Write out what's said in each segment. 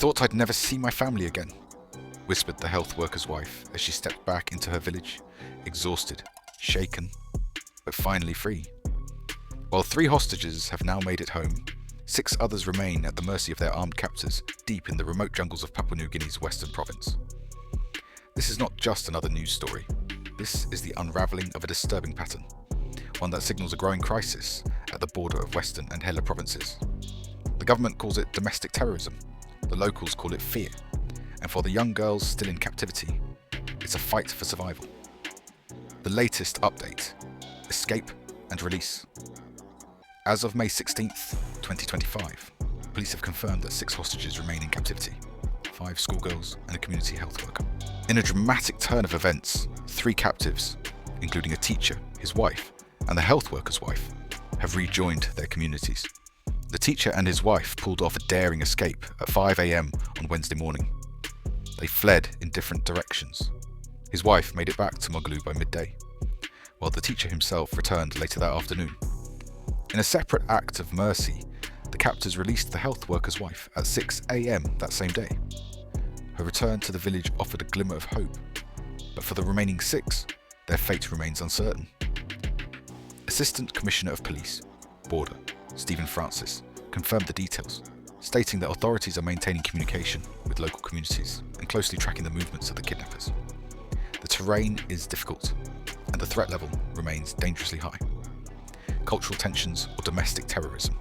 thought I'd never see my family again," whispered the health worker's wife as she stepped back into her village, exhausted, shaken, but finally free. While 3 hostages have now made it home, 6 others remain at the mercy of their armed captors deep in the remote jungles of Papua New Guinea's western province. This is not just another news story. This is the unravelling of a disturbing pattern, one that signals a growing crisis at the border of Western and Hela provinces. The government calls it domestic terrorism, the locals call it fear, and for the young girls still in captivity, it's a fight for survival. The latest update: escape and release. As of May 16th, 2025, police have confirmed that 6 hostages remain in captivity, 5 schoolgirls and a community health worker. In a dramatic turn of events, 3 captives, including a teacher, his wife, and the health worker's wife, have rejoined their communities. The teacher and his wife pulled off a daring escape at 5 a.m. on Wednesday morning. They fled in different directions. His wife made it back to Mogulu by midday, while the teacher himself returned later that afternoon. In a separate act of mercy, the captors released the health worker's wife at 6 a.m. that same day. Her return to the village offered a glimmer of hope, but for the remaining 6, their fate remains uncertain. Assistant Commissioner of Police, Border, Stephen Francis, confirmed the details, stating that authorities are maintaining communication with local communities and closely tracking the movements of the kidnappers. The terrain is difficult, and the threat level remains dangerously high. Cultural tensions or domestic terrorism.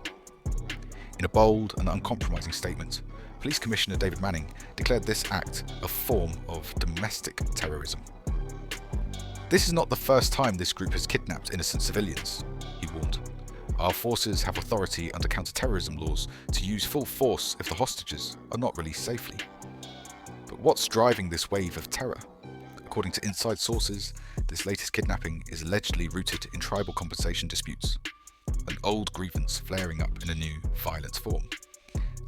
In a bold and uncompromising statement, Police Commissioner David Manning declared this act a form of domestic terrorism. "This is not the first time this group has kidnapped innocent civilians," he warned. "Our forces have authority under counter-terrorism laws to use full force if the hostages are not released safely." But what's driving this wave of terror? According to inside sources, this latest kidnapping is allegedly rooted in tribal compensation disputes, an old grievance flaring up in a new, violent form.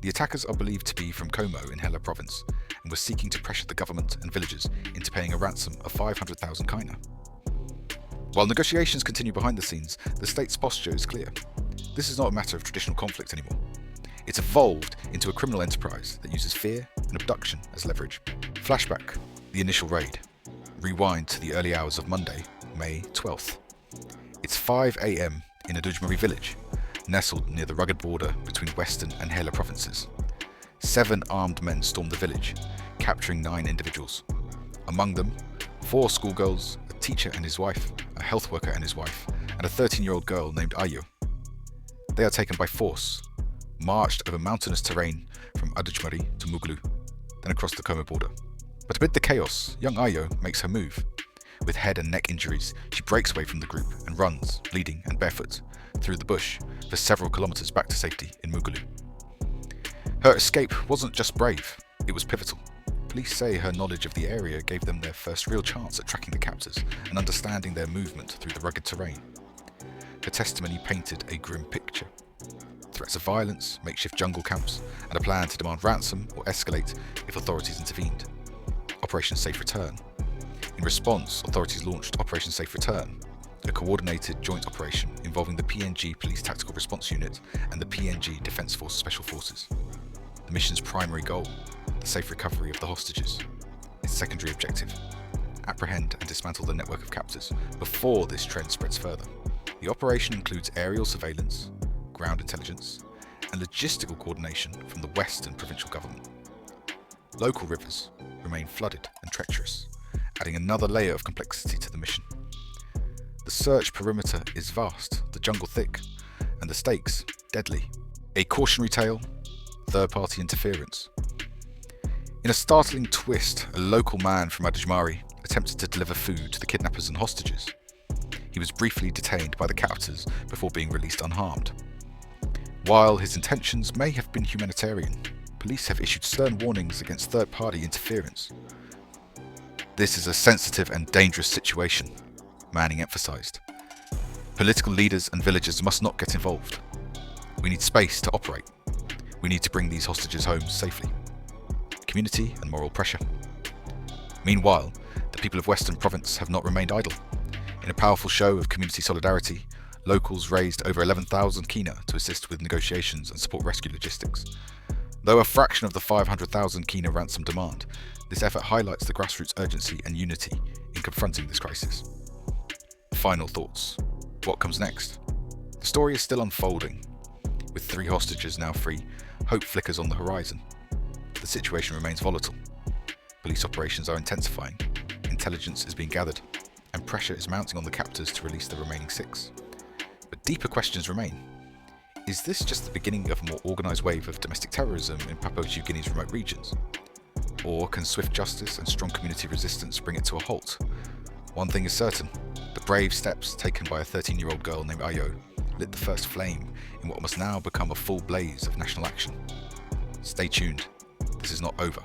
The attackers are believed to be from Komo in Hela province and were seeking to pressure the government and villagers into paying a ransom of 500,000 kaina. While negotiations continue behind the scenes, the state's posture is clear. This is not a matter of traditional conflict anymore. It's evolved into a criminal enterprise that uses fear and abduction as leverage. Flashback: the initial raid. Rewind to the early hours of Monday, May 12th. It's 5 a.m. in Adujmari village, nestled near the rugged border between Western and Hela provinces. 7 armed men stormed the village, capturing 9 individuals. Among them, 4 schoolgirls, a teacher and his wife, a health worker and his wife, and a 13-year-old girl named Aiyo. They are taken by force, marched over mountainous terrain from Adujmari to Mogulu, then across the Komo border. But amid the chaos, young Aiyo makes her move. With head and neck injuries, she breaks away from the group and runs, bleeding and barefoot, through the bush for several kilometers back to safety in Mogulu. Her escape wasn't just brave, it was pivotal. Police say her knowledge of the area gave them their first real chance at tracking the captors and understanding their movement through the rugged terrain. Her testimony painted a grim picture. Threats of violence, makeshift jungle camps, and a plan to demand ransom or escalate if authorities intervened. Operation Safe Return. In response, authorities launched Operation Safe Return, a coordinated joint operation involving the PNG Police Tactical Response Unit and the PNG Defence Force Special Forces. The mission's primary goal: the safe recovery of the hostages. Its secondary objective: apprehend and dismantle the network of captors before this trend spreads further. The operation includes aerial surveillance, ground intelligence, and logistical coordination from the Western provincial government. Local rivers remain flooded and treacherous, adding another layer of complexity to the mission. The search perimeter is vast, the jungle thick, and the stakes deadly. A cautionary tale: third-party interference. In a startling twist, a local man from Adujmari attempted to deliver food to the kidnappers and hostages. He was briefly detained by the captors before being released unharmed. While his intentions may have been humanitarian, police have issued stern warnings against third-party interference. "This is a sensitive and dangerous situation," Manning emphasised. "Political leaders and villagers must not get involved. We need space to operate. We need to bring these hostages home safely." Community and moral pressure. Meanwhile, the people of Western Province have not remained idle. In a powerful show of community solidarity, locals raised over 11,000 kina to assist with negotiations and support rescue logistics. Though a fraction of the 500,000 kina ransom demand, this effort highlights the grassroots urgency and unity in confronting this crisis. Final thoughts. What comes next? The story is still unfolding. With 3 hostages now free, hope flickers on the horizon. The situation remains volatile. Police operations are intensifying, intelligence is being gathered, and pressure is mounting on the captors to release the remaining 6. But deeper questions remain. Is this just the beginning of a more organised wave of domestic terrorism in Papua New Guinea's remote regions? Or can swift justice and strong community resistance bring it to a halt? One thing is certain, the brave steps taken by a 13-year-old girl named Aiyo lit the first flame in what must now become a full blaze of national action. Stay tuned, this is not over.